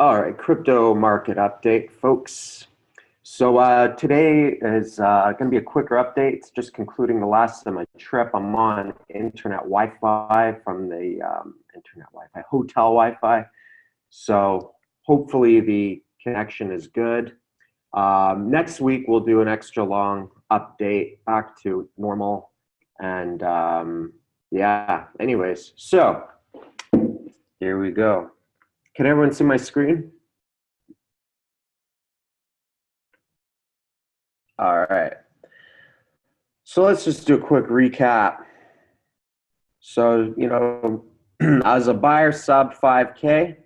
All right, crypto market update, folks. So today is going to be a quicker update. It's just concluding the last of my trip. I'm on internet Wi-Fi from the internet Wi-Fi, hotel Wi-Fi. So hopefully the connection is good. Next week we'll do an extra long update back to normal. And yeah, anyways, so here we go. Can everyone see my screen? All right. So let's just do a quick recap. So, I was a buyer sub 5K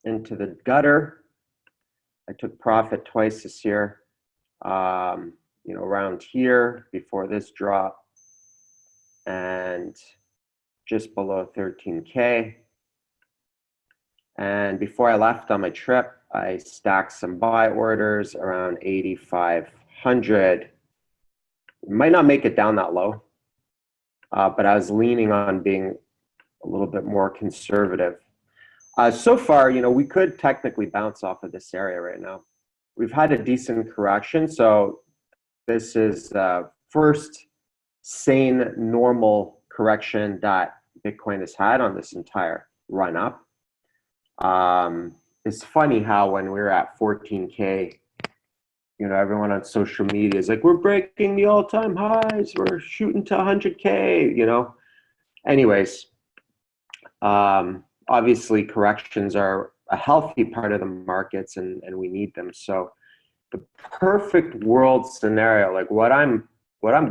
into the gutter. I took profit twice this year, around here before this drop and just below 13K. And before I left on my trip, I stacked some buy orders around 8,500. Might not make it down that low, but I was leaning on being a little bit more conservative. So far, we could technically bounce off of this area right now. We've had a decent correction, so this is the first sane, normal correction that Bitcoin has had on this entire run up. It's funny how when we were at 14K, everyone on social media is like, we're breaking the all-time highs, we're shooting to 100K, Anyways, obviously corrections are a healthy part of the markets and we need them. So the perfect world scenario, like what I'm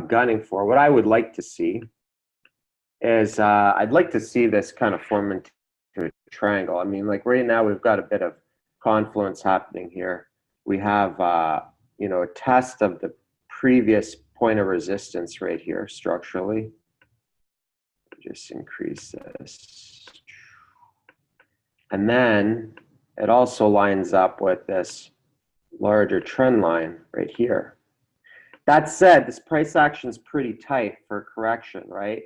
gunning for, what I would like to see is I'd like to see this kind of form into a triangle. I mean, like right now we've got a bit of confluence happening here. We have a test of the previous point of resistance right here structurally. Just increase this. And then it also lines up with this larger trend line right here. That said, this price action is pretty tight for a correction, right?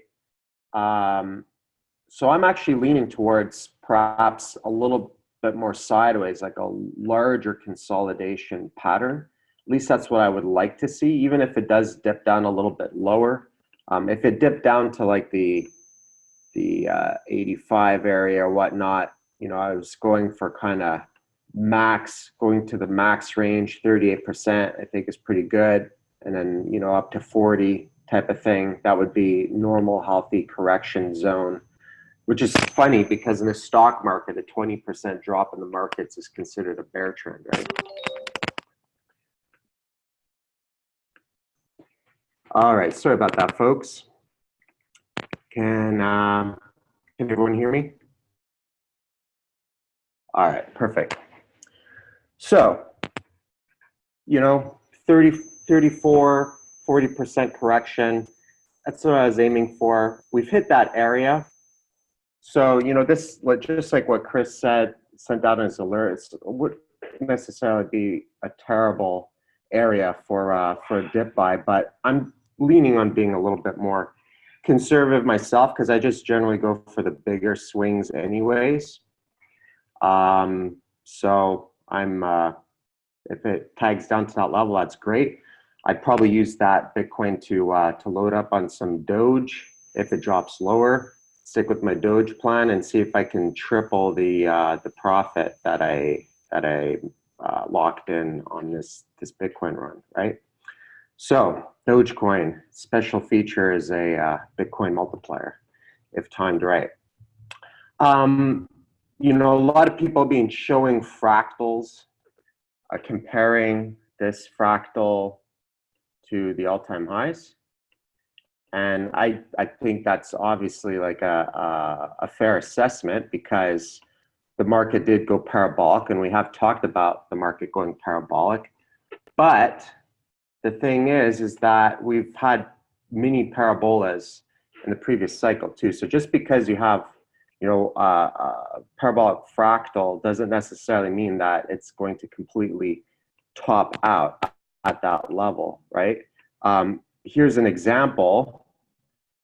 So I'm actually leaning towards perhaps a little bit more sideways, like a larger consolidation pattern. At least that's what I would like to see, even if it does dip down a little bit lower. If it dipped down to like the 85 area or whatnot, I was going for kind of going to the max range, 38%, I think is pretty good. And then, up to 40 type of thing, that would be normal, healthy correction zone, which is funny because in the stock market, a 20% drop in the markets is considered a bear trend, right? All right, sorry about that, folks. Can everyone hear me? All right, perfect. So, 30, 34, 40% correction. That's what I was aiming for. We've hit that area. So, this, just like what Chris said, sent out as alerts, wouldn't necessarily be a terrible area for a dip buy, but I'm leaning on being a little bit more conservative myself because I just generally go for the bigger swings anyways. So I'm, if it tags down to that level, that's great. I'd probably use that Bitcoin to load up on some Doge if it drops lower. Stick with my Doge plan and see if I can triple the profit that I locked in on this Bitcoin run, right? So Dogecoin special feature is a Bitcoin multiplier if timed right. A lot of people have been showing fractals, comparing this fractal to the all-time highs. And I think that's obviously like a fair assessment because the market did go parabolic, and we have talked about the market going parabolic. But the thing is that we've had mini parabolas in the previous cycle too. So just because you have a parabolic fractal doesn't necessarily mean that it's going to completely top out at that level, right? Here's an example,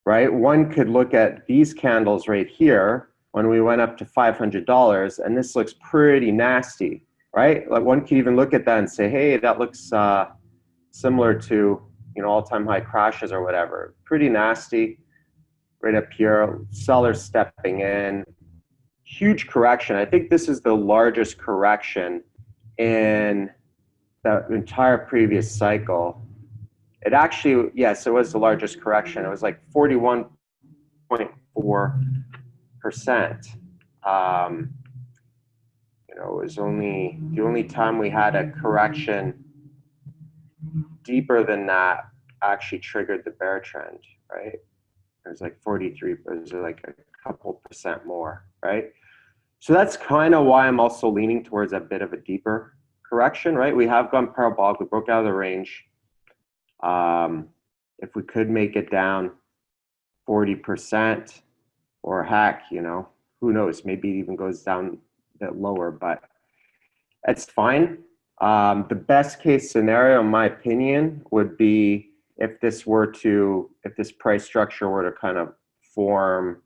right? One could look at these candles right here, when we went up to $500, and this looks pretty nasty, right? Like one could even look at that and say, hey, that looks similar to, all-time high crashes or whatever. Pretty nasty right up here. Sellers stepping in. Huge correction. I think this is the largest correction in the entire previous cycle. It actually, yes, it was the largest correction. It was like 41.4%. It was only the only time we had a correction deeper than that actually triggered the bear trend, right? It was like 43, it was like a couple percent more, right? So that's kind of why I'm also leaning towards a bit of a deeper correction, right? We have gone parabolic, we broke out of the range. If we could make it down 40%, or heck, who knows, maybe it even goes down a bit lower, but it's fine. The best case scenario, in my opinion, would be if this price structure were to kind of form,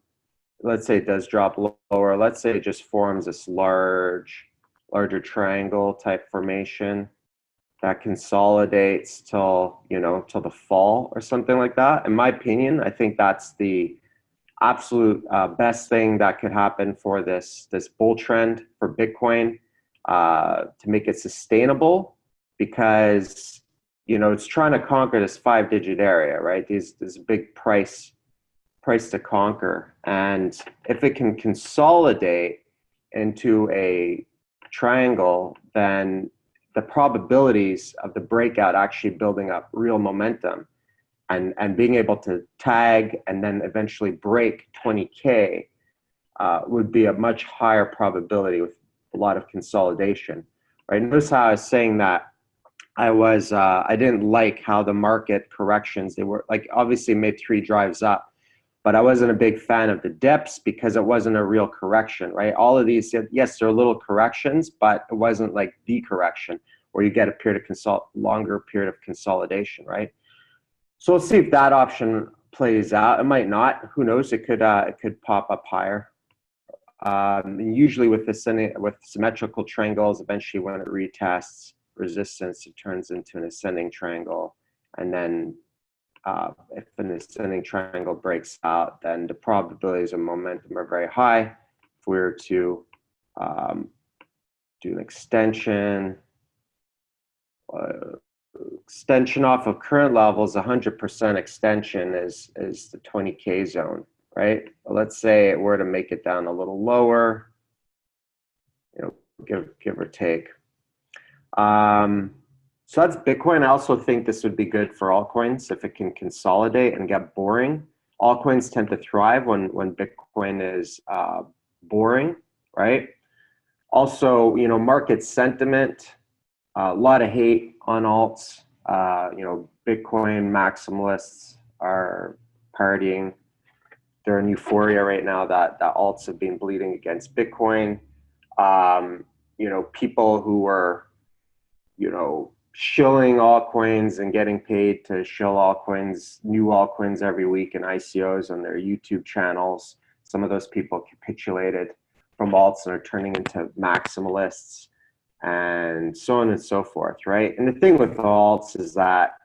let's say it does drop lower, let's say it just forms this larger triangle type formation that consolidates till the fall or something like that. In my opinion, I think that's the absolute best thing that could happen for this bull trend for Bitcoin, to make it sustainable, because it's trying to conquer this 5-digit area, right? This big price to conquer, and if it can consolidate into a triangle, then the probabilities of the breakout actually building up real momentum and being able to tag and then eventually break 20K would be a much higher probability with a lot of consolidation, right? Notice how I was saying that I didn't like how the market corrections, they were like, obviously made 3 drives up, but I wasn't a big fan of the dips because it wasn't a real correction, right? All of these, yes, they're little corrections, but it wasn't like the correction where you get a longer period of consolidation, right? So we'll see if that option plays out. It might not. Who knows? It could pop up higher. Usually with symmetrical triangles, eventually when it retests resistance, it turns into an ascending triangle, and then if an ascending triangle breaks out, then the probabilities of momentum are very high. If we were to do an extension off of current levels, 100% extension is the 20K zone, right? Let's say it were to make it down a little lower, give or take. So that's Bitcoin. I also think this would be good for altcoins if it can consolidate and get boring. Altcoins tend to thrive when Bitcoin is boring, right? Also, market sentiment, a lot of hate on alts. Bitcoin maximalists are partying. They're in euphoria right now that alts have been bleeding against Bitcoin. People who are, shilling altcoins and getting paid to shill altcoins, new altcoins every week in ICOs on their YouTube channels. Some of those people capitulated from alts and are turning into maximalists, and so on and so forth, right? And the thing with alts is that,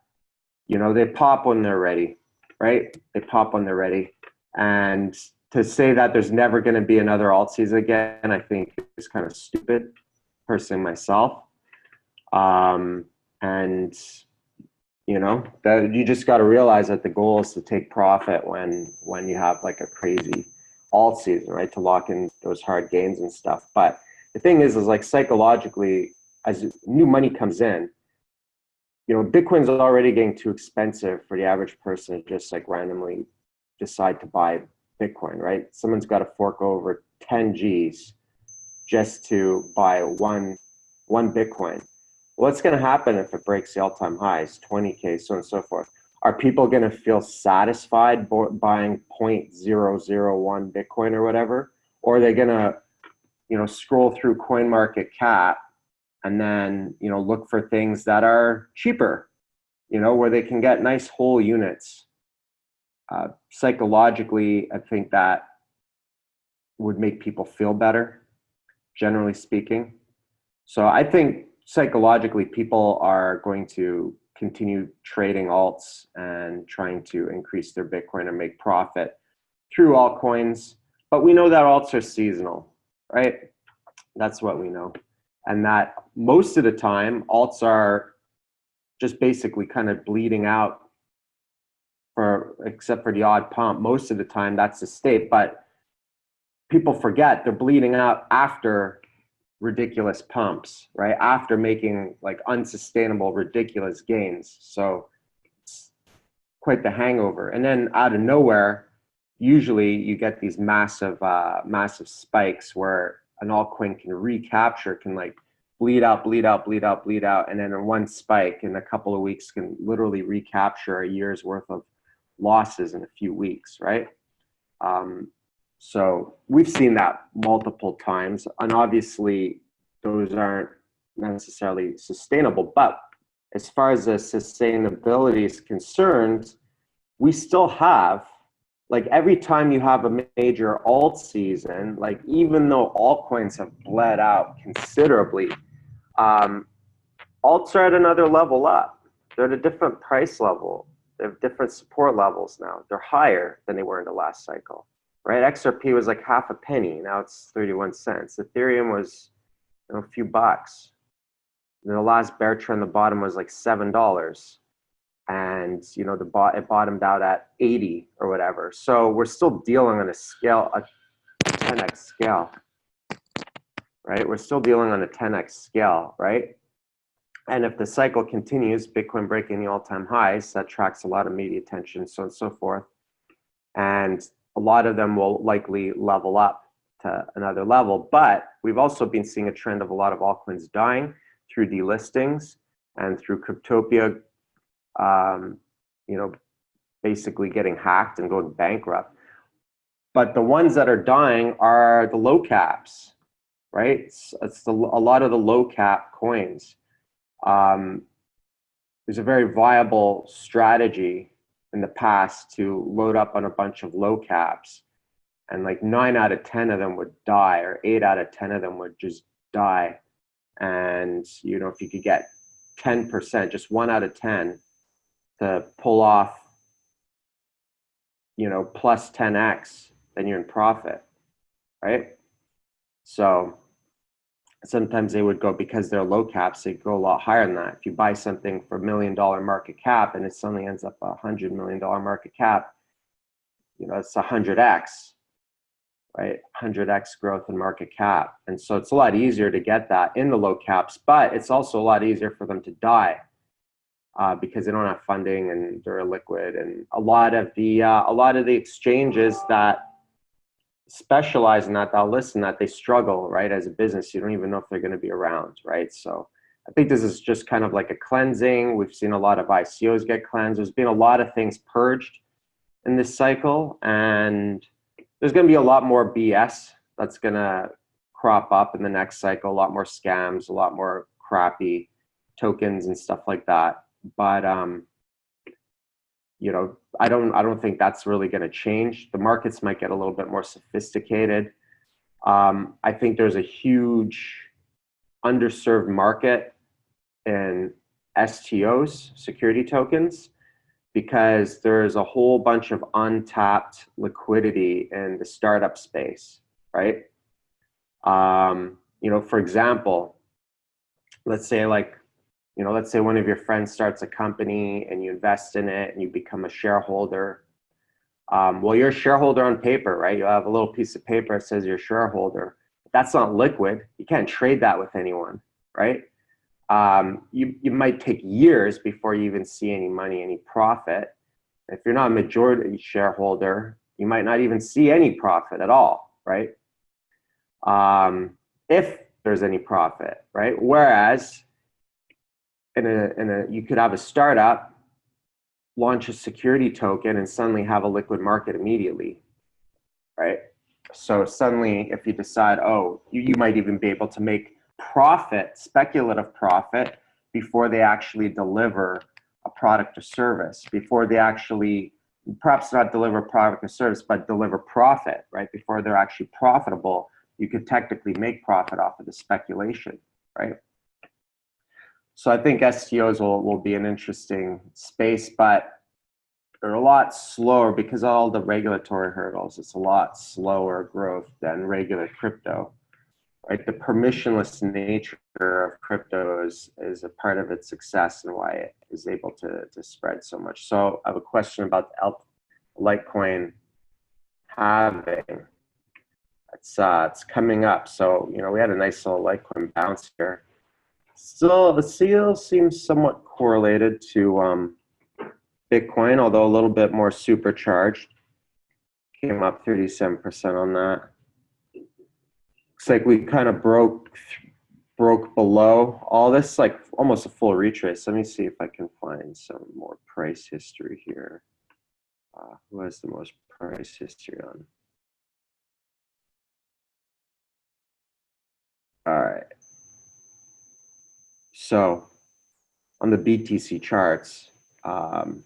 they pop when they're ready, right? They pop when they're ready. And to say that there's never going to be another alt season again, I think is kind of stupid, personally myself. And that you just got to realize that the goal is to take profit when you have like a crazy alt season, right? To lock in those hard gains and stuff. But the thing is like psychologically, as new money comes in, Bitcoin's already getting too expensive for the average person to just like randomly decide to buy Bitcoin, right? Someone's got to fork over 10 G's just to buy one Bitcoin. What's going to happen if it breaks the all-time highs, 20K, so on and so forth? Are people going to feel satisfied buying 0.001 Bitcoin or whatever? Or are they going to, scroll through CoinMarketCap and then, look for things that are cheaper, where they can get nice whole units? Psychologically, I think that would make people feel better, generally speaking. So I think psychologically people are going to continue trading alts and trying to increase their Bitcoin and make profit through altcoins. But we know that alts are seasonal, right? That's what we know. And that most of the time, alts are just basically kind of bleeding out, except for the odd pump. Most of the time, that's the state. But people forget they're bleeding out after ridiculous pumps, right? After making like unsustainable, ridiculous gains. So it's quite the hangover. And then out of nowhere, usually you get these massive spikes where an altcoin can recapture, can like bleed out, and then in one spike in a couple of weeks can literally recapture a year's worth of losses in a few weeks, right? So we've seen that multiple times, and obviously those aren't necessarily sustainable. But as far as the sustainability is concerned, we still have, like every time you have a major alt season, like even though altcoins have bled out considerably, alts are at another level up. They're at a different price level. They have different support levels now. They're higher than they were in the last cycle, right? XRP was like half a penny. Now it's 31 cents. Ethereum was a few bucks. And the last bear trend, the bottom was like $7. And it bottomed out at 80 or whatever. So we're still dealing on a 10x scale, right? We're still dealing on a 10x scale, right? And if the cycle continues, Bitcoin breaking the all-time highs, that attracts a lot of media attention, so on and so forth. And a lot of them will likely level up to another level. But we've also been seeing a trend of a lot of altcoins dying through delistings and through Cryptopia, basically getting hacked and going bankrupt. But the ones that are dying are the low caps, right? It's a lot of the low cap coins. There's a very viable strategy in the past to load up on a bunch of low caps, and like 9 out of 10 of them would die, or 8 out of 10 of them would just die. And if you could get 10%, just 1 out of 10 to pull off plus 10x, then you're in profit, right? So sometimes they would go, because they're low caps, they go a lot higher than that. If you buy something for $1 million market cap and it suddenly ends up $100 million market cap, it's 100x, right? 100x growth in market cap. And so it's a lot easier to get that in the low caps, but it's also a lot easier for them to die because they don't have funding and they're illiquid. And a lot of the exchanges that specialize in that, they'll listen, that they struggle, right? As a business, you don't even know if they're going to be around, right? So I think this is just kind of like a cleansing. We've seen a lot of ICOs get cleansed. There's been a lot of things purged in this cycle, and there's going to be a lot more BS that's going to crop up in the next cycle, a lot more scams, a lot more crappy tokens and stuff like that. But I don't think that's really going to change. The markets might get a little bit more sophisticated. I think there's a huge underserved market in STOs, security tokens, because there's a whole bunch of untapped liquidity in the startup space, right? For example, let's say one of your friends starts a company and you invest in it and you become a shareholder. Well, you're a shareholder on paper, right? You have a little piece of paper that says you're a shareholder. That's not liquid. You can't trade that with anyone, right? You might take years before you even see any money, any profit. If you're not a majority shareholder, you might not even see any profit at all, right? If there's any profit, right? Whereas you could have a startup launch a security token and suddenly have a liquid market immediately, right? So suddenly, if you decide, you might even be able to make profit, speculative profit, before they actually deliver a product or service, before they actually perhaps not deliver product or service, but deliver profit, right? Before they're actually profitable, you could technically make profit off of the speculation, right? So I think STOs will be an interesting space, but they're a lot slower because of all the regulatory hurdles. It's a lot slower growth than regular crypto, right? The permissionless nature of crypto is a part of its success and why it is able to spread so much. So I have a question about the Litecoin halving. It's coming up. So, you know, we had a nice little Litecoin bounce here. Still, the seal seems somewhat correlated to Bitcoin, although a little bit more supercharged. Came up 37% on that. Looks like we kind of broke below all this, like almost a full retrace. Let me see if I can find some more price history here. Who has the most price history on? All right. So on the BTC charts, you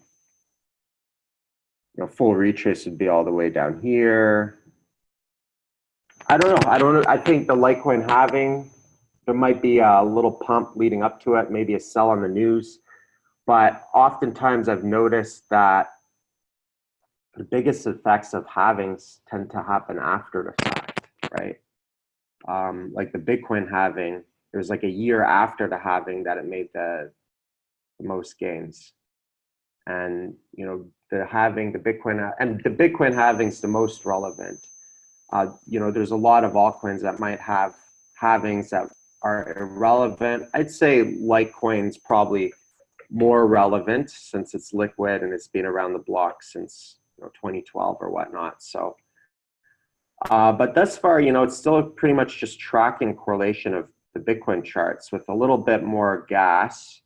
know, full retrace would be all the way down here. I don't know. I think the Litecoin halving, there might be a little pump leading up to it, maybe a sell on the news. But oftentimes I've noticed that the biggest effects of halvings tend to happen after the fact, right? Like the Bitcoin halving, there's like a year after the halving that it made the most gains. And, you know, the Bitcoin halving is the most relevant. You know, there's a lot of altcoins that might have halvings that are irrelevant. I'd say Litecoin's probably more relevant since it's liquid and it's been around the block since 2012 or whatnot. So, but thus far, you know, it's still pretty much just tracking correlation of the Bitcoin charts with a little bit more gas.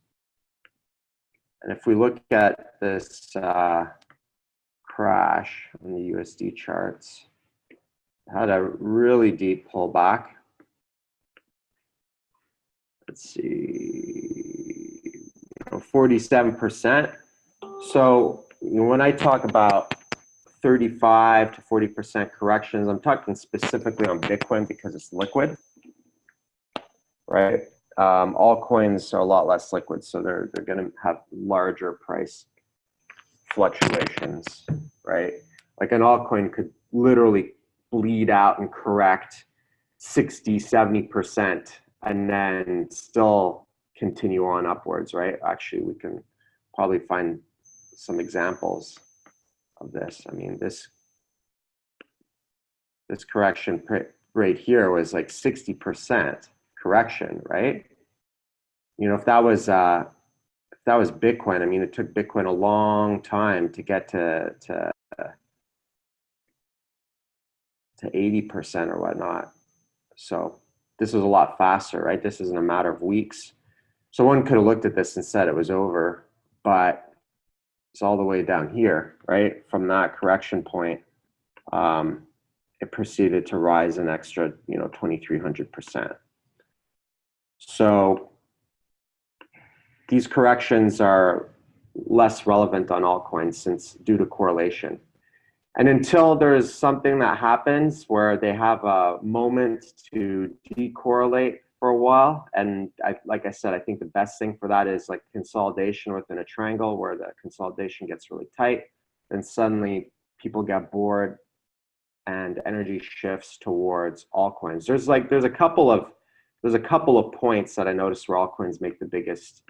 And if we look at this crash on the USD charts, it had a really deep pullback. Let's see, 47%. So when I talk about 35 to 40% corrections, I'm talking specifically on Bitcoin because it's liquid, right? Altcoins are a lot less liquid, so they're going to have larger price fluctuations, right? Like an altcoin could literally bleed out and correct 60, 70% and then still continue on upwards, right? Actually, we can probably find some examples of this. I mean, this correction right here was like 60% correction, right? You know, if that was Bitcoin, I mean, it took Bitcoin a long time to get to 80% or whatnot. So this was a lot faster, right? This is in a matter of weeks. So one could have looked at this and said it was over, but it's all the way down here, right? From that correction point, it proceeded to rise an extra, 2,300%. So these corrections are less relevant on altcoins since due to correlation. And until there's something that happens where they have a moment to decorrelate for a while, and like I said, I think the best thing for that is like consolidation within a triangle where the consolidation gets really tight, then suddenly people get bored and energy shifts towards altcoins. There's a couple of points that I noticed where altcoins make the biggest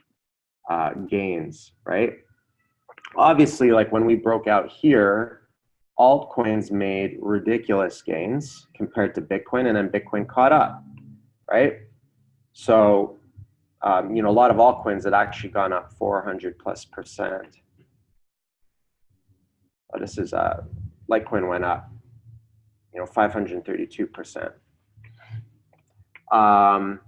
gains, right? Obviously, like when we broke out here, altcoins made ridiculous gains compared to Bitcoin, and then Bitcoin caught up, right? So, a lot of altcoins had actually gone up 400+%. Oh, this is Litecoin went up, 532%. And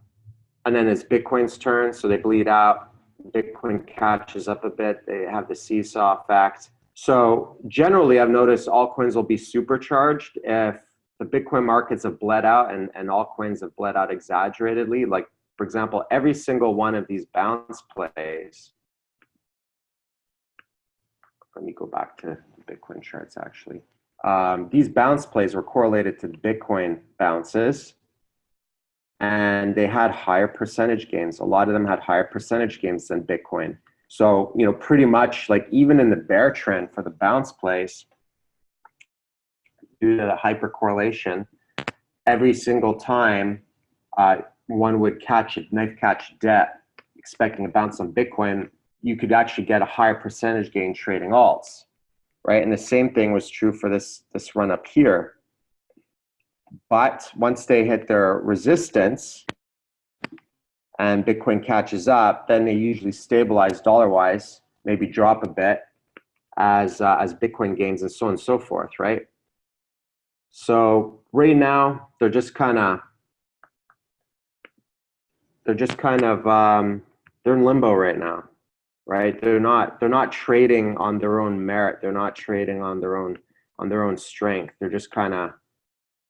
then it's Bitcoin's turn, so they bleed out. Bitcoin catches up a bit. They have the seesaw effect. So generally, I've noticed altcoins will be supercharged if the Bitcoin markets have bled out and altcoins have bled out exaggeratedly. Like, for example, every single one of these bounce plays. Let me go back to the Bitcoin charts actually. These bounce plays were correlated to Bitcoin bounces, and they had higher percentage gains. A lot of them had higher percentage gains than Bitcoin. So, you know, pretty much like even in the bear trend for the bounce plays, due to the hypercorrelation, every single time one would knife catch debt, expecting a bounce on Bitcoin, you could actually get a higher percentage gain trading alts, right? And the same thing was true for this run up here. But once they hit their resistance and Bitcoin catches up, then they usually stabilize dollar-wise, maybe drop a bit as Bitcoin gains and so on and so forth, right? So right now they're just kind of they're in limbo right now, right? They're not trading on their own merit. They're not trading on their own strength. They're just kind of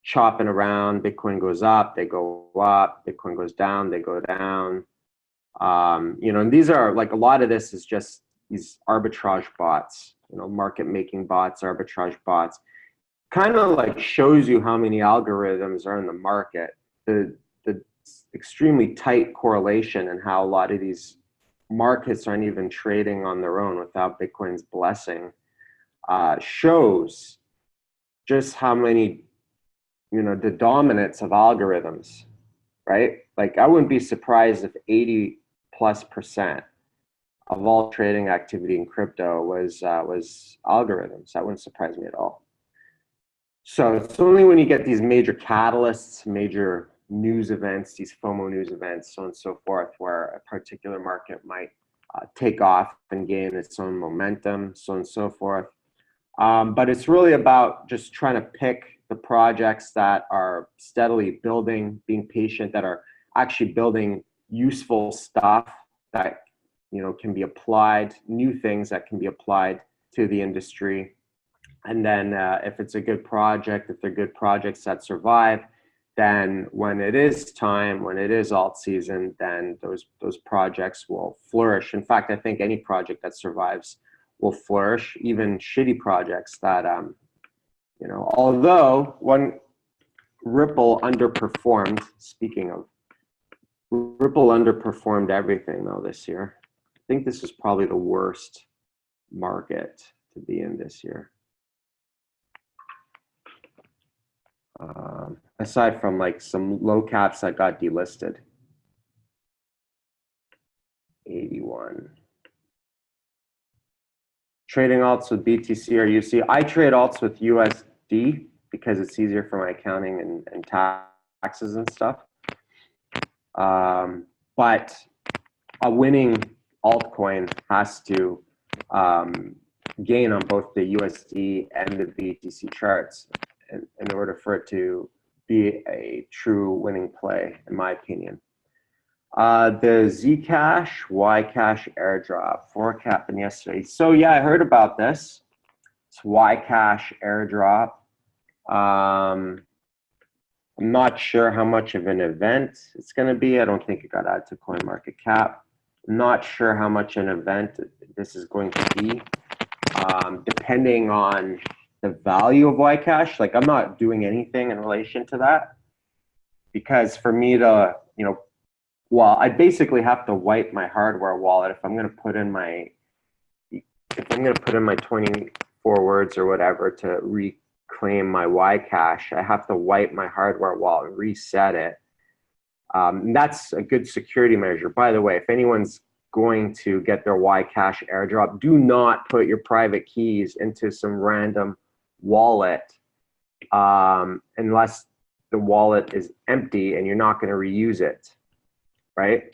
chopping around. Bitcoin goes up, they go up. Bitcoin goes down, they go down. You know, and these are like, a lot of this is just these arbitrage bots, you know, market making bots, arbitrage bots. Kind of like shows you how many algorithms are in the market. The extremely tight correlation and how a lot of these markets aren't even trading on their own without Bitcoin's blessing shows just how many, you know, the dominance of algorithms, right? Like I wouldn't be surprised if 80+% of all trading activity in crypto was algorithms. That wouldn't surprise me at all. So it's only when you get these major catalysts, major news events, these FOMO news events, so on and so forth, where a particular market might take off and gain its own momentum, so on and so forth. But it's really about just trying to pick the projects that are steadily building, being patient, that are actually building useful stuff that, you know, can be applied, new things that can be applied to the industry. And then if it's a good project, if they're good projects that survive, then when it is time, when it is alt season, then those projects will flourish. In fact, I think any project that survives will flourish, even shitty projects that, you know, although one Ripple underperformed, speaking of, Ripple underperformed everything though this year. I think this is probably the worst market to be in this year. Aside from like some low caps that got delisted. 81. Trading alts with BTC or UC. I trade alts with USD because it's easier for my accounting and taxes and stuff. But a winning altcoin has to gain on both the USD and the BTC charts in order for it to be a true winning play, in my opinion. The Zcash, Ycash airdrop, forecasting yesterday. So yeah, I heard about this. It's Ycash airdrop. I'm not sure how much of an event it's going to be. I don't think it got added to CoinMarketCap. I'm not sure how much an event this is going to be. Depending on the value of Ycash, like I'm not doing anything in relation to that, because for me to, you know, well, I basically have to wipe my hardware wallet if I'm going to put in my 24 words or whatever to reclaim my Ycash. I have to wipe my hardware wallet and reset it. And that's a good security measure. By the way, if anyone's going to get their Ycash airdrop, do not put your private keys into some random wallet unless the wallet is empty and you're not going to reuse it, right?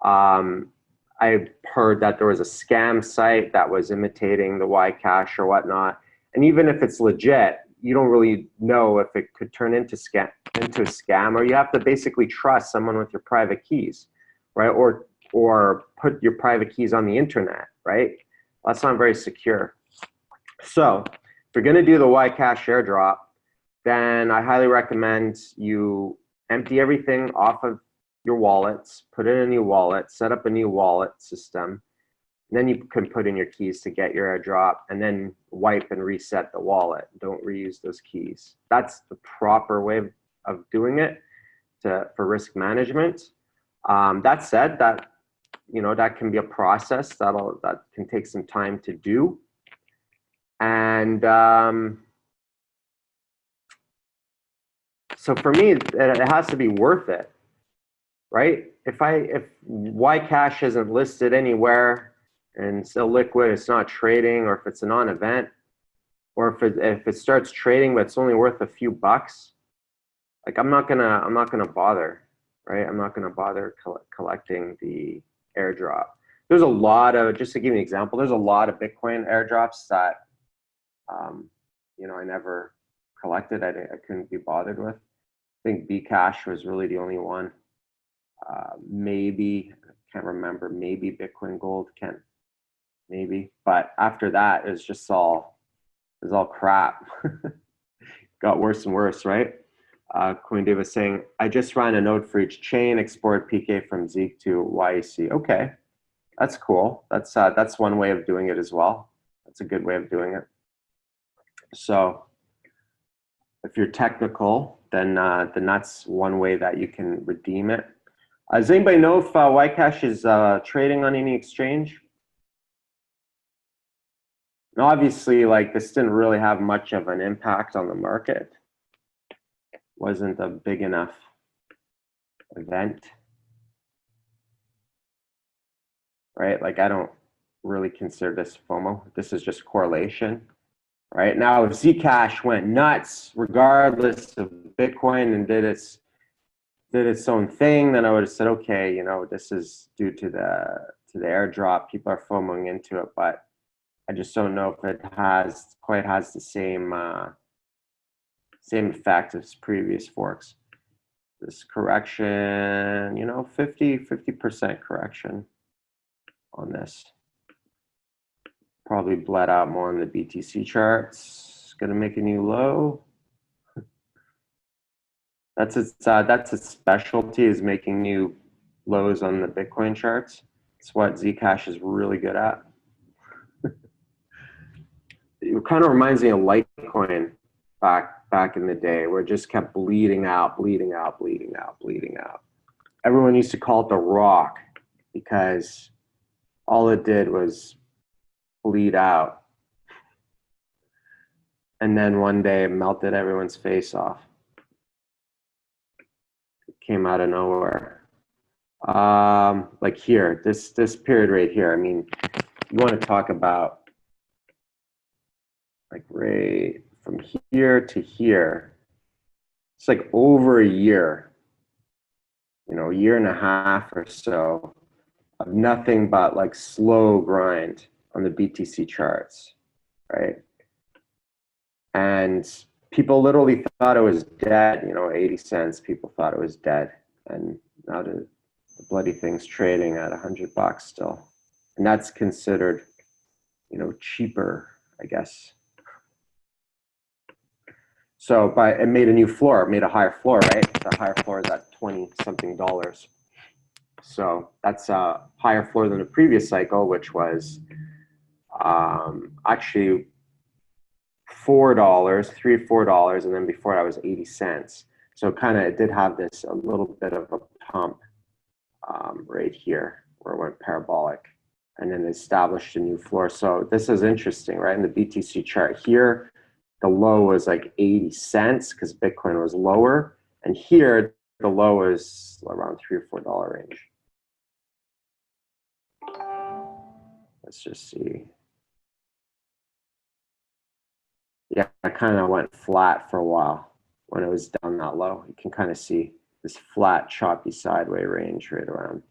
I've heard that there was a scam site that was imitating the Ycash or whatnot, and even if it's legit, you don't really know if it could turn into a scam, or you have to basically trust someone with your private keys, right? Or put your private keys on the internet, right? That's not very secure. So if you're going to do the Ycash airdrop, then I highly recommend you empty everything off of your wallets, put in a new wallet, set up a new wallet system, And then you can put in your keys to get your airdrop and then wipe and reset the wallet. Don't reuse those keys. That's the proper way of doing it for risk management. That said, that that can be a process that can take some time to do. And so for me, it has to be worth it, right? If Ycash isn't listed anywhere and it's illiquid, it's not trading, or if it's a non-event, or if it starts trading but it's only worth a few bucks, like I'm not gonna bother, right? I'm not gonna bother collecting the airdrop. There's a lot of, just to give you an example, there's a lot of Bitcoin airdrops that I never collected. I couldn't be bothered with. I think Bcash was really the only one. Maybe, I can't remember, maybe Bitcoin Gold, maybe. But after that, it was all crap. Got worse and worse, right? CoinDave was saying, I just ran a node for each chain, exported PK from Zeek to YEC. Okay, that's cool. That's one way of doing it as well. That's a good way of doing it. So if you're technical, then that's one way that you can redeem it. Does anybody know if Ycash is trading on any exchange? And obviously, like, this didn't really have much of an impact on the market. Wasn't a big enough event, right? Like, I don't really consider this FOMO. This is just correlation, right? Now, if Zcash went nuts, regardless of Bitcoin, and did its own thing, then I would have said, okay, this is due to the airdrop. People are FOMOing into it, but I just don't know if it quite has the same effect as previous forks. This correction, 50% correction on this. Probably bled out more on the BTC charts. Gonna make a new low. That's its specialty, is making new lows on the Bitcoin charts. It's what Zcash is really good at. It kind of reminds me of Litecoin back in the day, where it just kept bleeding out. Everyone used to call it the rock because all it did was bleed out. And then one day it melted everyone's face off. It came out of nowhere. Like here, this period right here. I mean, you want to talk about like right from here to here. It's like over a year, a year and a half or so of nothing but like slow grind on the BTC charts, right? And people literally thought it was dead, 80 cents, people thought it was dead. And now the bloody thing's trading at $100 still. And that's considered, cheaper, I guess. So, but it made a new floor, made a higher floor, right? The higher floor is at $20-something. So that's a higher floor than the previous cycle, which was actually $4, $3 or $4, and then before that was 80 cents. So it did have this a little bit of a pump right here where it went parabolic, and then established a new floor. So this is interesting, right? In the BTC chart here, the low was like 80 cents because Bitcoin was lower, and here the low is around $3 or $4 range. Let's just see. Yeah, I kind of went flat for a while when it was down that low. You can kind of see this flat, choppy sideways range right around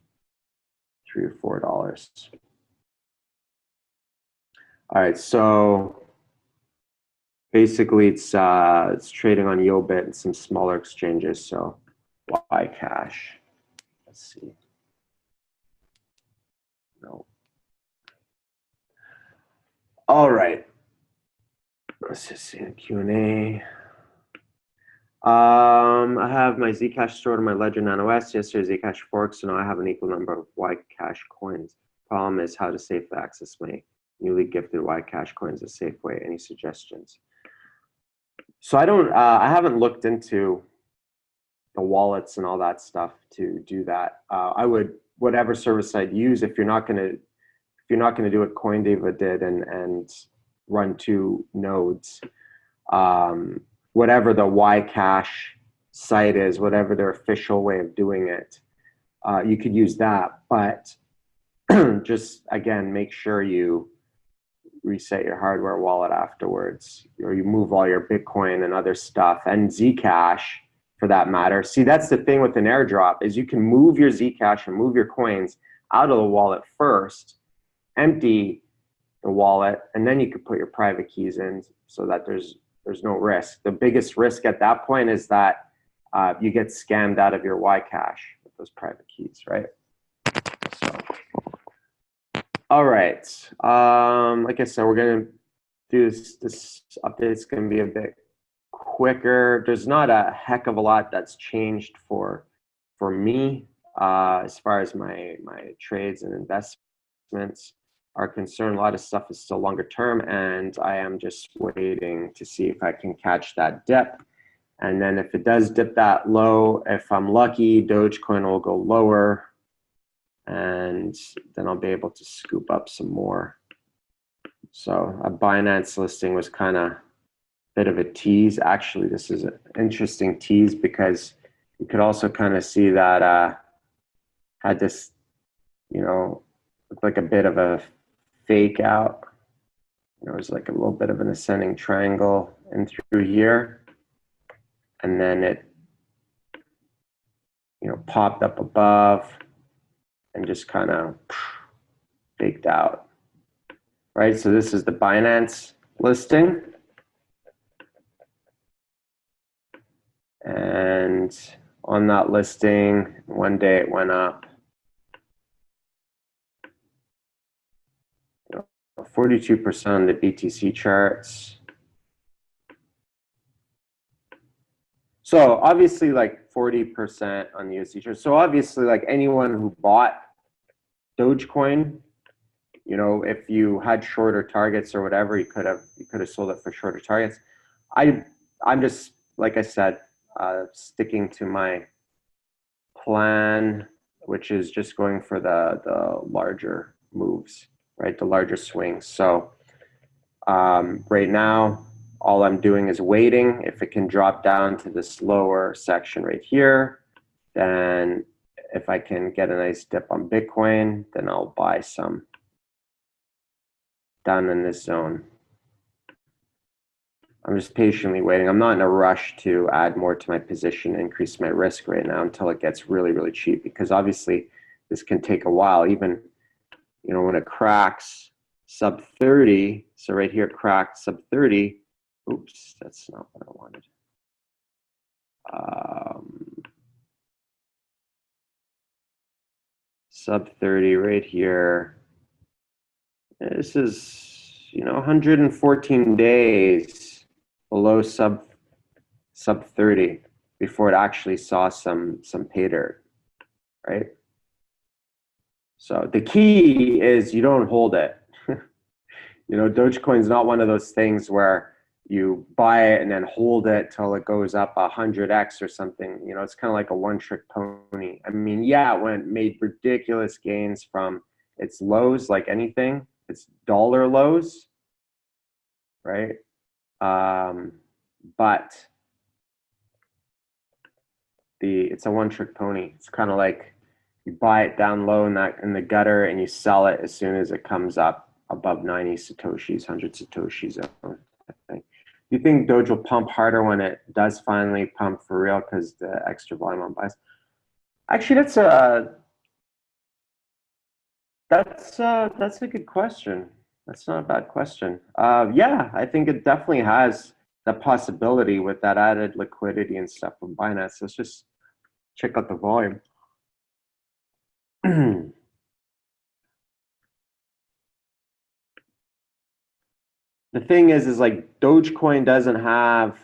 $3 or $4. All right, so basically it's trading on YoBit and some smaller exchanges. So Ycash, let's see. No. All right. Let's just see the Q&A. I have my Zcash stored in my Ledger Nano S. Yesterday Zcash forked, so now I have an equal number of Ycash coins. Problem is how to safely access my newly gifted Ycash coins a safe way. Any suggestions? So I haven't looked into the wallets and all that stuff to do that. I would, whatever service I'd use, if you're not going to do what CoinDeva did and run 2 nodes, whatever the Ycash site is, whatever their official way of doing it, you could use that. But just again, make sure you reset your hardware wallet afterwards, or you move all your Bitcoin and other stuff, and Zcash for that matter. See, that's the thing with an airdrop, is you can move your Zcash and move your coins out of the wallet first, empty the wallet, and then you could put your private keys in so that there's no risk. The biggest risk at that point is that you get scammed out of your Ycash with those private keys, right? So, all right. Like I said, we're gonna do this update. It's gonna be a bit quicker. There's not a heck of a lot that's changed for me as far as my trades and investments are concerned. A lot of stuff is still longer term, and I am just waiting to see if I can catch that dip. And then if it does dip that low, if I'm lucky, Dogecoin will go lower, and then I'll be able to scoop up some more. So a Binance listing was kind of a bit of a tease. Actually, this is an interesting tease because you could also kind of see that had this, look like a bit of a fake out. It was like a little bit of an ascending triangle in through here. And then it, popped up above and just kind of faked out, right? So this is the Binance listing. And on that listing, one day it went up 42% on the BTC charts. So obviously like 40% on the USD chart. So obviously like anyone who bought Dogecoin, if you had shorter targets or whatever, you could have sold it for shorter targets. I'm just, like I said, sticking to my plan, which is just going for the larger moves, right? The larger swings. So right now, all I'm doing is waiting. If it can drop down to this lower section right here, then if I can get a nice dip on Bitcoin, then I'll buy some down in this zone. I'm just patiently waiting. I'm not in a rush to add more to my position, increase my risk right now until it gets really, really cheap, because obviously this can take a while. Even, when it cracks sub 30, so right here it cracked sub 30. Oops, that's not what I wanted. Sub 30 right here. This is, 114 days below sub 30 before it actually saw some pay dirt, right? So the key is you don't hold it. Dogecoin's not one of those things where you buy it and then hold it till it goes up 100x or something. It's kind of like a one-trick pony. I mean, yeah, when it made ridiculous gains from its lows, like anything, its dollar lows, right? But it's a one-trick pony. It's kind of like you buy it down low in the gutter and you sell it as soon as it comes up above 90 satoshis, 100 satoshis zone. Do you think Doge will pump harder when it does finally pump for real because the extra volume on buys? Actually, that's a good question. That's not a bad question. Yeah, I think it definitely has the possibility with that added liquidity and stuff from Binance. Let's just check out the volume. The thing is like Dogecoin doesn't have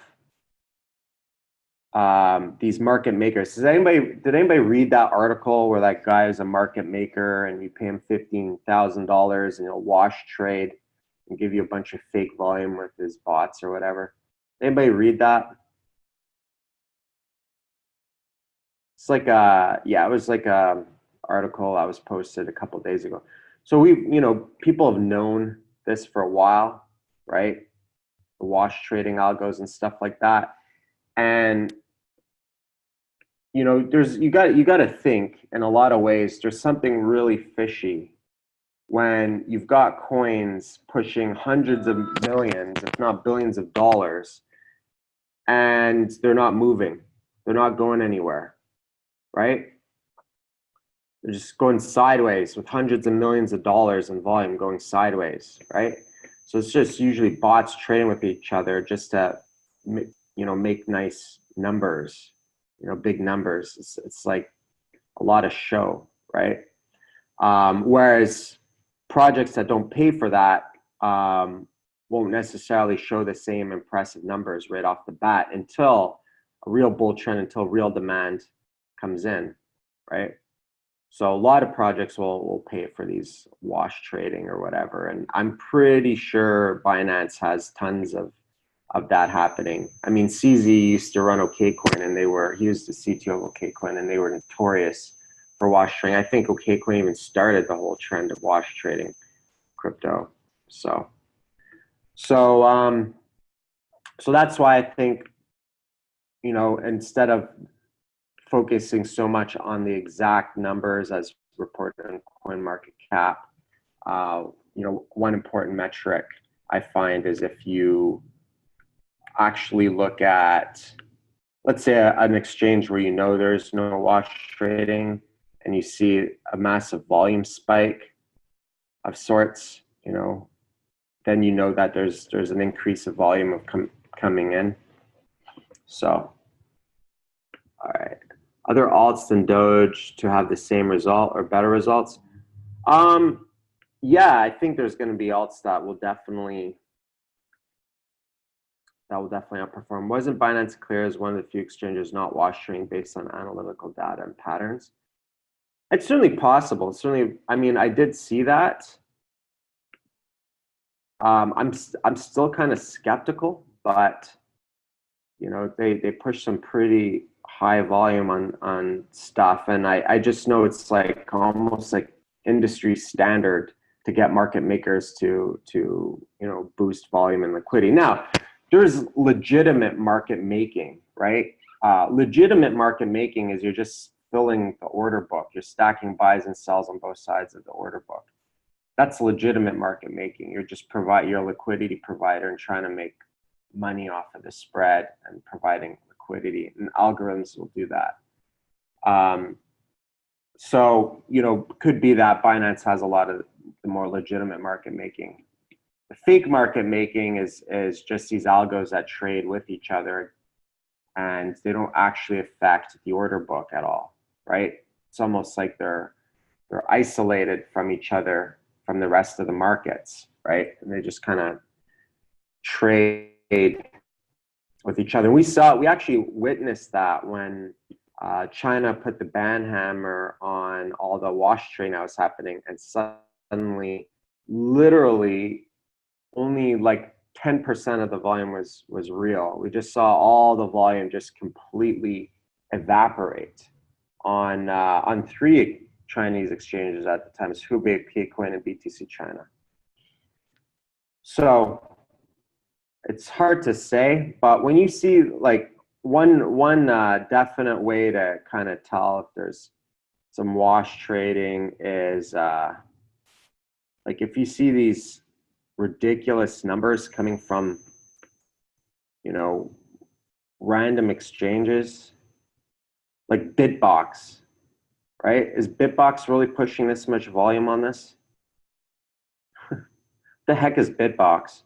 these market makers. Did anybody read that article where that guy is a market maker and you pay him $15,000 and he'll wash trade and give you a bunch of fake volume with his bots or whatever? Anybody read that? It's like yeah, it was like a article I was posted a couple days ago. So people have known this for a while, right? The wash trading algos and stuff like that. And there's you got to think in a lot of ways there's something really fishy when you've got coins pushing hundreds of millions, if not billions of dollars, and they're not moving. They're not going anywhere, right? They're just going sideways with hundreds of millions of dollars in volume going sideways, right? So it's just usually bots trading with each other just to, make nice numbers, big numbers. It's like a lot of show, right? Whereas projects that don't pay for that won't necessarily show the same impressive numbers right off the bat until a real bull trend, until real demand comes in, right? So a lot of projects will pay for these wash trading or whatever, and I'm pretty sure Binance has tons of that happening. I mean, CZ used to run OKCoin, and he was the CTO of OKCoin, and they were notorious for wash trading. I think OKCoin even started the whole trend of wash trading crypto. So that's why I think, instead of focusing so much on the exact numbers as reported on CoinMarketCap, one important metric I find is if you actually look at, let's say, an exchange where there's no wash trading and you see a massive volume spike of sorts, then that there's an increase of volume of coming in. So, all right. Other alts than Doge to have the same result or better results? Yeah, I think there's going to be alts that will definitely outperform. Wasn't Binance Clear as one of the few exchanges not wash trading based on analytical data and patterns? It's certainly possible. Certainly, I mean, I did see that. I'm still kind of skeptical, but they push some pretty high volume on stuff, and I just know it's like almost like industry standard to get market makers to boost volume and liquidity. Now, there's legitimate market making, right? Legitimate market making is you're just filling the order book. You're stacking buys and sells on both sides of the order book. That's legitimate market making. You're just you're a liquidity provider and trying to make money off of the spread and providing liquidity, and algorithms will do that. So could be that Binance has a lot of the more legitimate market making. The fake market making is just these algos that trade with each other, and they don't actually affect the order book at all, right? It's almost like they're isolated from each other, from the rest of the markets, right? And they just kind of trade with each other. We actually witnessed that when China put the ban hammer on all the wash trading that was happening, and suddenly, literally, only like 10% of the volume was real. We just saw all the volume just completely evaporate on three Chinese exchanges at the time: it's Hubei, OKCoin, and BTC China. So it's hard to say, but when you see like one definite way to kind of tell if there's some wash trading is like if you see these ridiculous numbers coming from random exchanges like Bitbox, right? Is Bitbox really pushing this much volume on this? The heck is Bitbox?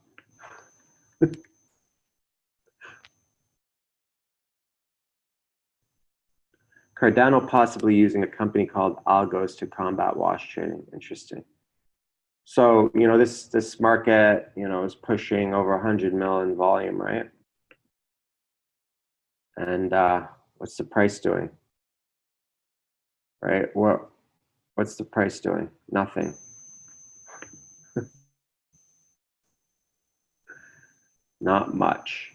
Cardano possibly using a company called Algos to combat wash trading. Interesting. So this market is pushing over 100 million volume, right? And what's the price doing? Right? What's the price doing? Nothing. Not much.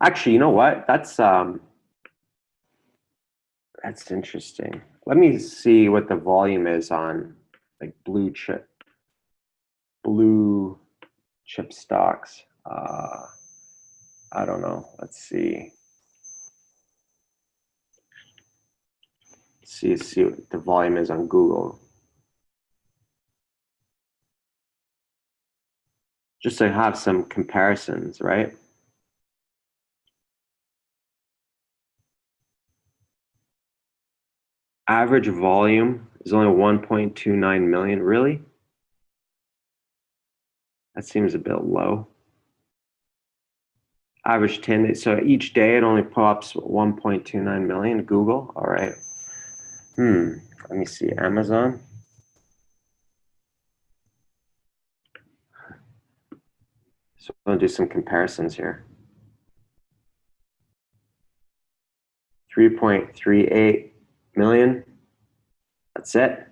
Actually, you know what? That's interesting. Let me see what the volume is on like blue chip stocks. I don't know. Let's see. See what the volume is on Google. Just to have some comparisons, right? Average volume is only 1.29 million. Really? That seems a bit low. Average 10, so each day it only pops 1.29 million. Google, all right. Let me see, Amazon. So I'll do some comparisons here. 3.38 million. That's it.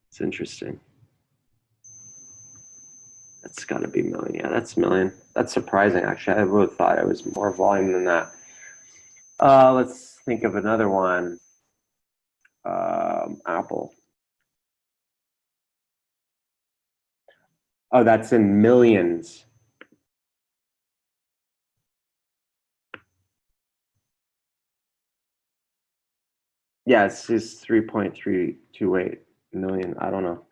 It's interesting. That's got to be million. Yeah, that's million. That's surprising, actually. I would have thought it was more volume than that. Let's think of another one. Apple. Oh, that's in millions. Yeah, it's just 3.328 million. I don't know.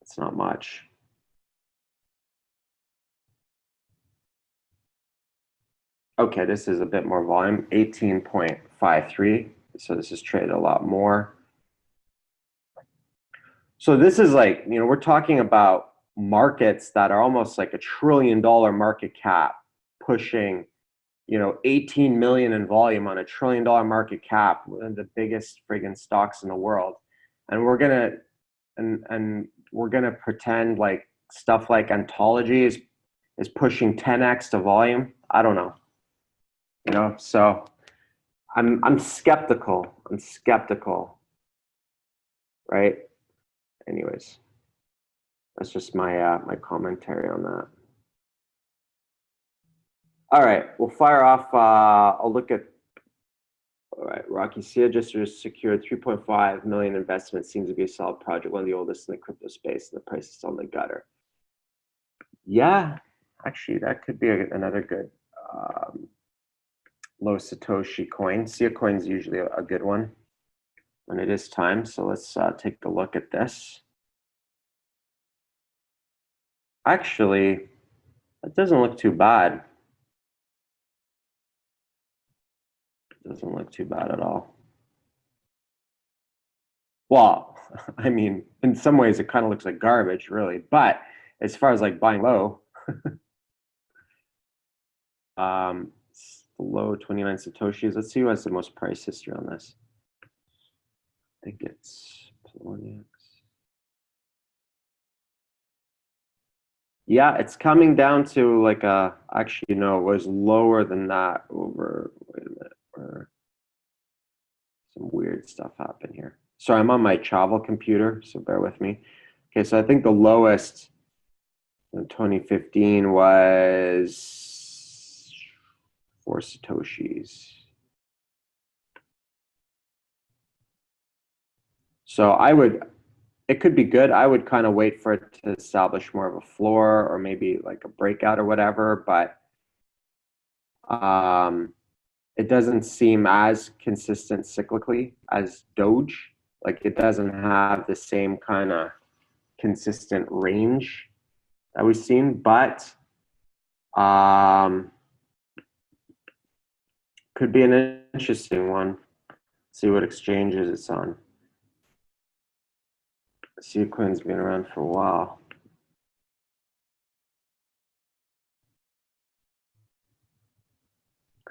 It's not much. Okay, this is a bit more volume, 18.53. So this is traded a lot more. So this is like, we're talking about markets that are almost like $1 trillion market cap, pushing, 18 million in volume on $1 trillion market cap, one of the biggest friggin' stocks in the world. And we're gonna pretend like stuff like Ontology is pushing 10x to volume. I don't know. So I'm skeptical. I'm skeptical, right? Anyways, that's just my commentary on that. All right, we'll fire off. I'll look at. All right, Rocky Sia just secured 3.5 million investment. Seems to be a solid project, one of the oldest in the crypto space, and the price is still in the gutter. Yeah, actually, that could be another good low Satoshi coin. Sia coin is usually a good one when it is time. So let's take a look at this. Actually, that doesn't look too bad. It doesn't look too bad at all. Well, I mean, in some ways, it kind of looks like garbage, really. But as far as like buying low, it's below 29 Satoshis. Let's see who has the most price history on this. I think it's Poloniex. Yeah, it's coming down to like actually, no, it was lower than that over, wait a minute, some weird stuff happened here. Sorry, I'm on my travel computer, so bear with me. Okay, so I think the lowest in 2015 was 4 Satoshis. So it could be good. I would kind of wait for it to establish more of a floor or maybe like a breakout or whatever, but it doesn't seem as consistent cyclically as Doge. Like it doesn't have the same kind of consistent range that we've seen, but could be an interesting one. See what exchanges it's on. Sequin's been around for a while.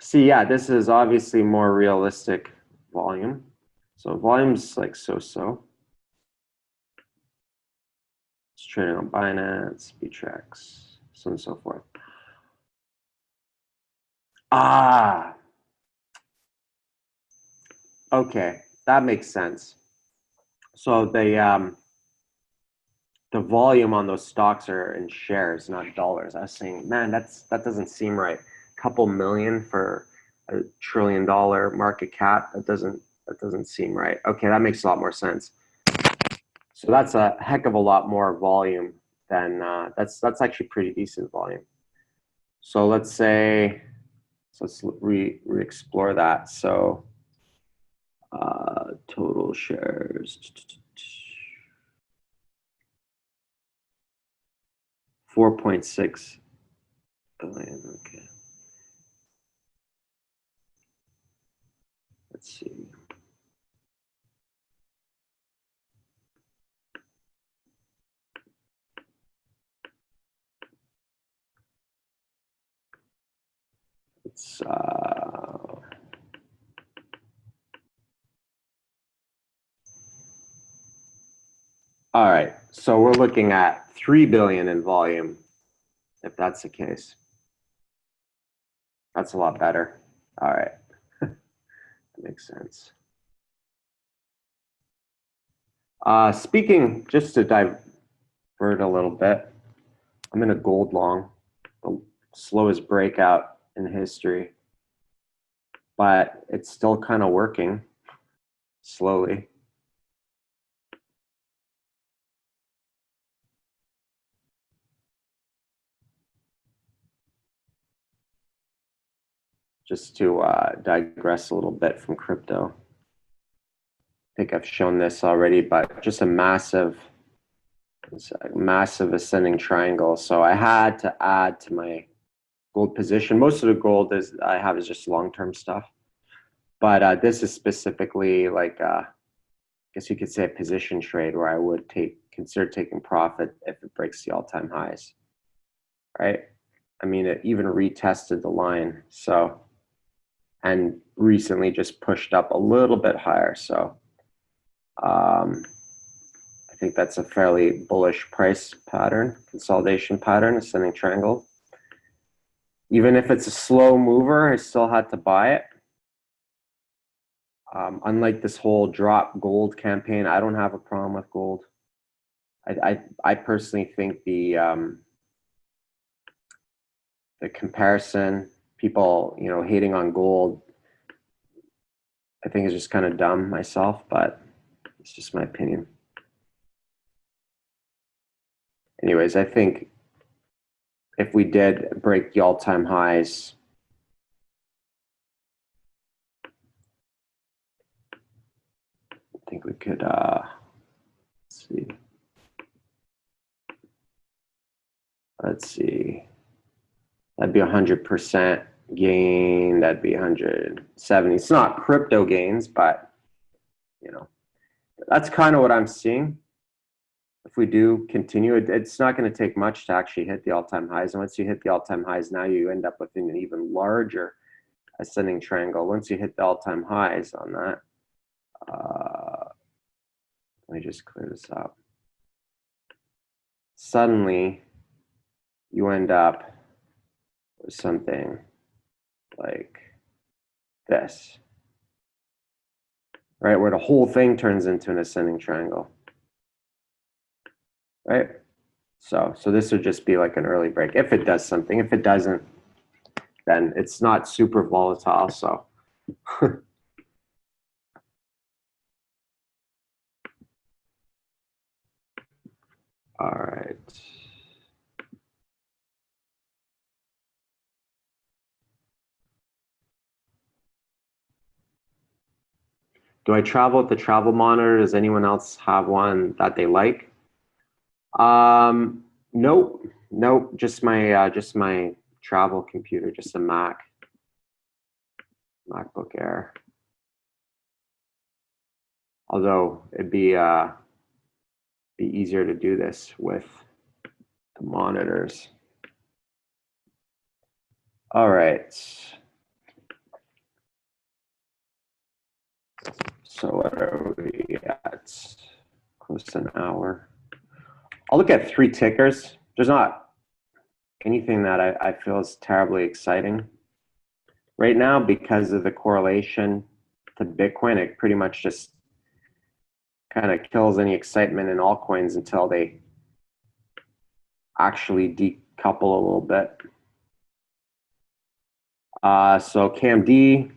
See, yeah, this is obviously more realistic volume. So volume's like so-so. Let's trading on Binance, Bittrex, so on and so forth. Okay, that makes sense. So the volume on those stocks are in shares, not dollars. I was saying, man, that doesn't seem right. A couple million for $1 trillion market cap. That doesn't seem right. Okay, that makes a lot more sense. So that's a heck of a lot more volume than that's actually pretty decent volume. So let's say, so let's re-explore that. So total shares, 4.6 billion. Okay. Let's see. It's all right. So we're looking at 3 billion in volume, if that's the case. That's a lot better. All right. That makes sense. Speaking, just to divert a little bit, I'm in a gold long, the slowest breakout in history, but it's still kind of working slowly. Just to digress a little bit from crypto. I think I've shown this already, but just a massive ascending triangle. So I had to add to my gold position. Most of the gold I have is just long-term stuff, but this is specifically like I guess you could say a position trade where I would consider taking profit if it breaks the all-time highs, right? I mean, it even retested the line, so, and recently just pushed up a little bit higher. So I think that's a fairly bullish price pattern, consolidation pattern, ascending triangle. Even if it's a slow mover, I still had to buy it. Unlike this whole drop gold campaign, I don't have a problem with gold. I personally think the comparison, people hating on gold, I think is just kind of dumb myself, but it's just my opinion. Anyways, I think if we did break the all-time highs, I think we could let's see, that'd be 100% gain. That'd be 170. It's not crypto gains, but that's kind of what I'm seeing. If we do continue, it's not going to take much to actually hit the all-time highs. And once you hit the all-time highs, now you end up with an even larger ascending triangle. Once you hit the all-time highs on that, let me just clear this up. Suddenly, you end up with something like this, right? Where the whole thing turns into an ascending triangle, right? So this would just be like an early break if it does something. If it doesn't, then it's not super volatile. So all right. Do I travel with the travel monitor? Does anyone else have one that they like? Nope. Just my travel computer, just a MacBook Air. Although it'd be easier to do this with the monitors. All right. So what are we at? Close to an hour. I'll look at three tickers. There's not anything that I feel is terribly exciting right now because of the correlation to Bitcoin. It pretty much just kind of kills any excitement in altcoins until they actually decouple a little bit. So KMD,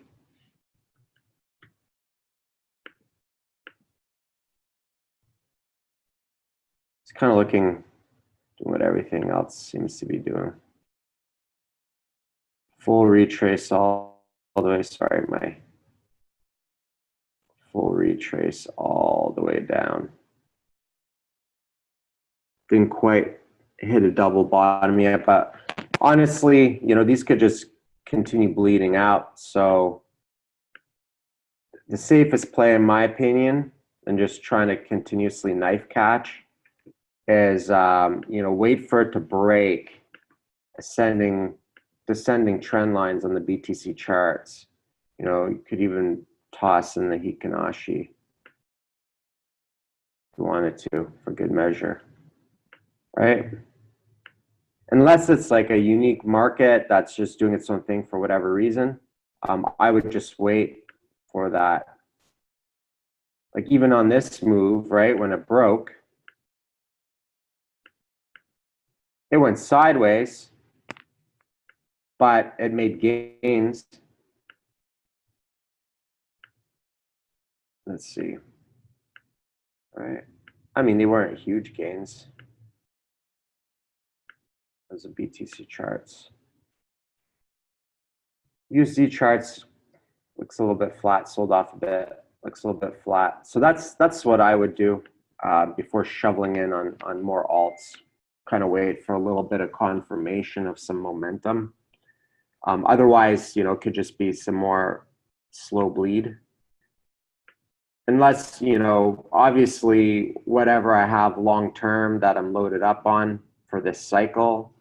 it's kind of doing what everything else seems to be doing. Full retrace all the way, sorry, my full retrace all the way down. Didn't quite hit a double bottom yet, but honestly, these could just continue bleeding out. So the safest play, in my opinion, and just trying to continuously knife catch is, wait for it to break descending trend lines on the BTC charts. You could even toss in the Hikinashi if you wanted to, for good measure, right? Unless it's like a unique market that's just doing its own thing for whatever reason, I would just wait for that. Like even on this move, right, when it broke, it went sideways, but it made gains. Let's see. All right. I mean, they weren't huge gains. Those are BTC charts. USD charts looks a little bit flat, sold off a bit, looks a little bit flat. So that's what I would do before shoveling in on more alts. Kind of wait for a little bit of confirmation of some momentum. Otherwise, it could just be some more slow bleed. Unless, obviously, whatever I have long term that I'm loaded up on for this cycle,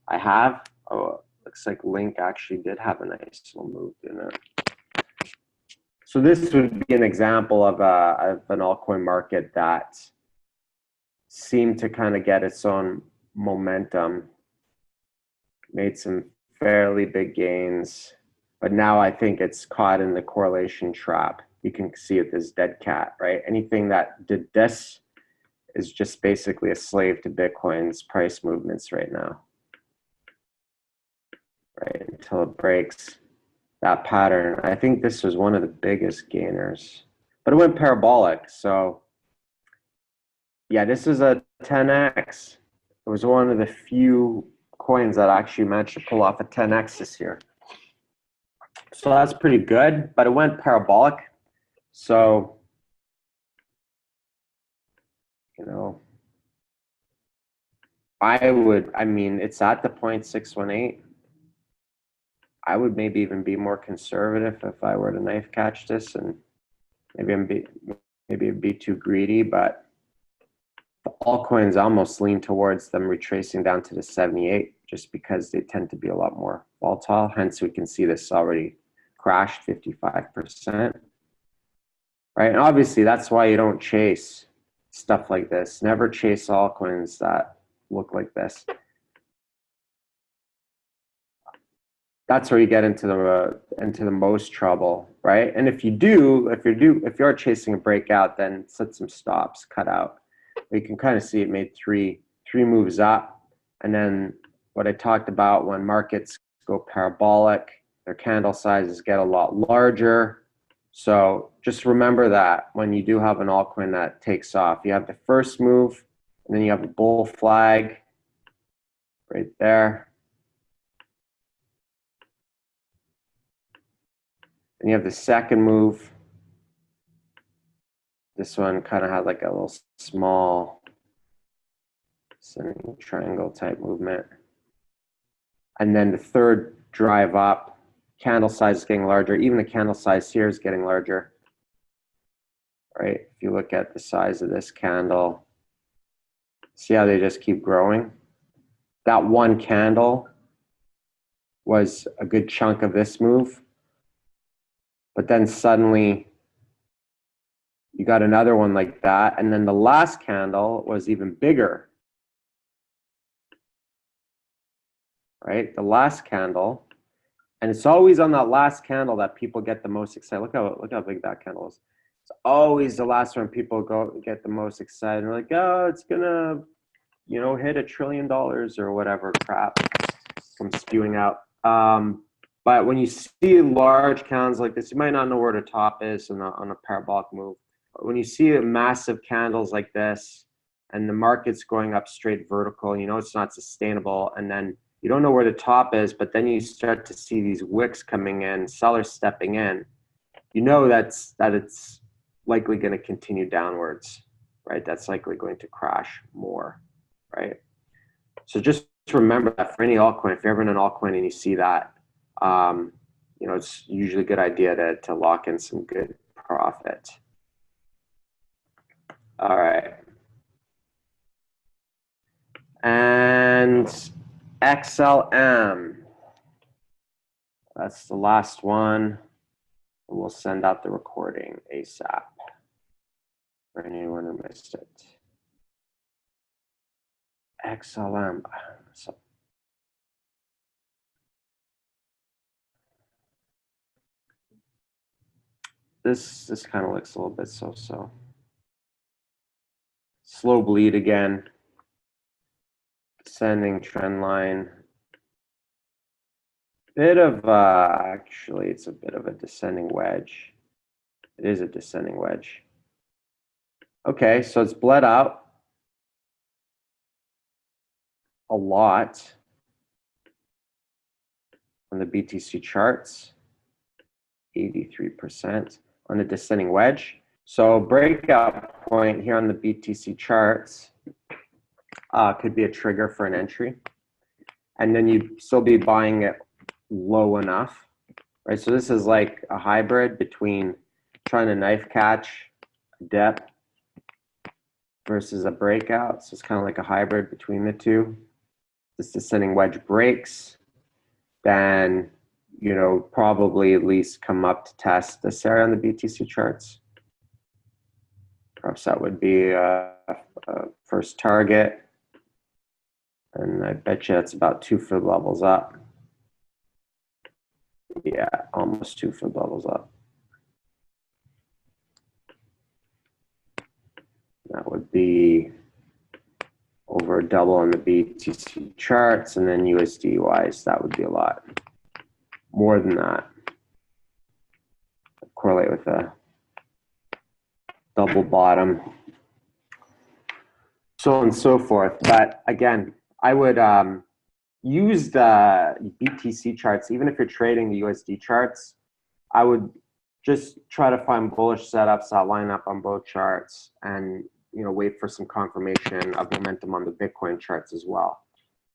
I have. Oh, looks like Link actually did have a nice little move, didn't it? So this would be an example of an altcoin market that seemed to kind of get its own momentum, made some fairly big gains, but now I think it's caught in the correlation trap. You can see it as dead cat, right? Anything that did this is just basically a slave to Bitcoin's price movements right now, right? Until it breaks that pattern. I think this was one of the biggest gainers, but it went parabolic. So yeah, this is a 10x. It was one of the few coins that actually managed to pull off a 10x this year. So that's pretty good, but it went parabolic. So, I mean, it's at the 0.618. I would maybe even be more conservative if I were to knife catch this, and maybe it'd be too greedy, but the altcoins almost lean towards them retracing down to the 78 just because they tend to be a lot more volatile. Hence, we can see this already crashed 55%. Right? And obviously, that's why you don't chase stuff like this. Never chase altcoins that look like this. That's where you get into the most trouble, right? And if you're chasing a breakout, then set some stops, cut out. But you can kind of see it made three moves up, and then what I talked about, when markets go parabolic, their candle sizes get a lot larger. So just remember that when you do have an altcoin that takes off, you have the first move, and then you have a bull flag right there. And you have the second move. This one kind of had like a little small triangle type movement. And then the third drive up, candle size is getting larger. Even the candle size here is getting larger, right? If you look at the size of this candle, see how they just keep growing? That one candle was a good chunk of this move. But then suddenly you got another one like that. And then the last candle was even bigger right? The last candle. And it's always on that last candle that people get the most excited. Look how big that candle is. It's always the last one people get the most excited. They're like, oh, it's gonna, hit $1 trillion or whatever crap from spewing out. But when you see large candles like this, you might not know where the top is on a parabolic move. But when you see massive candles like this, and the market's going up straight vertical, it's not sustainable, and then you don't know where the top is, but then you start to see these wicks coming in, sellers stepping in. That it's likely going to continue downwards, right? That's likely going to crash more, right? So just remember that for any altcoin, if you're ever in an altcoin and you see that, it's usually a good idea to lock in some good profit. All right. And XLM. That's the last one. We'll send out the recording ASAP for anyone who missed it. XLM. So this kind of looks a little bit so. Slow bleed again. Descending trend line. Actually, it's a bit of a descending wedge. It is a descending wedge. Okay, so it's bled out a lot on the BTC charts, 83% on the descending wedge. So breakout point here on the BTC charts could be a trigger for an entry. And then you'd still be buying it low enough, right? So this is like a hybrid between trying to knife catch a dip versus a breakout. So it's kind of like a hybrid between the two. This descending wedge breaks, then probably at least come up to test this area on the BTC charts. Perhaps that would be a first target. And I bet you it's about 2 fib levels up. Yeah, almost 2 fib levels up. That would be over a double on the BTC charts, and then USD wise, that would be a lot more than that. Correlate with a double bottom, so on and so forth. But again, I would use the BTC charts. Even if you're trading the USD charts, I would just try to find bullish setups that line up on both charts, and wait for some confirmation of momentum on the Bitcoin charts as well.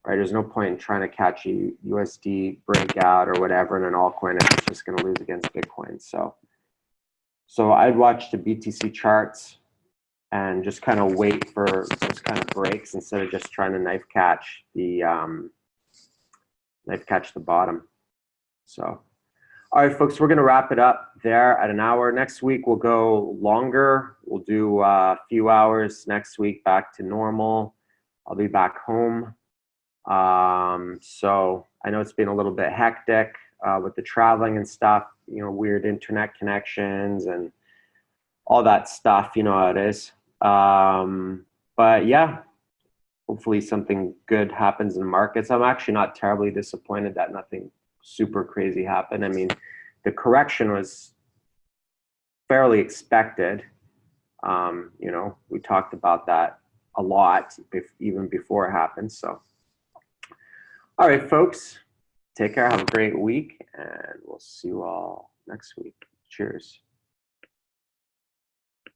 Right? There's no point in trying to catch a USD breakout or whatever in an altcoin if it's just going to lose against Bitcoin. So I'd watch the BTC charts and just kind of wait for those kind of breaks instead of just trying to knife catch the bottom. So, all right, folks, we're going to wrap it up there at an hour. Next week we'll go longer. We'll do a few hours next week, back to normal. I'll be back home. So I know it's been a little bit hectic with the traveling and stuff, weird internet connections and all that stuff, how it is. But yeah, hopefully something good happens in markets. I'm actually not terribly disappointed that nothing super crazy happened. I mean, the correction was fairly expected. We talked about that a lot even before it happened. So, all right, folks, take care. Have a great week, and we'll see you all next week. Cheers.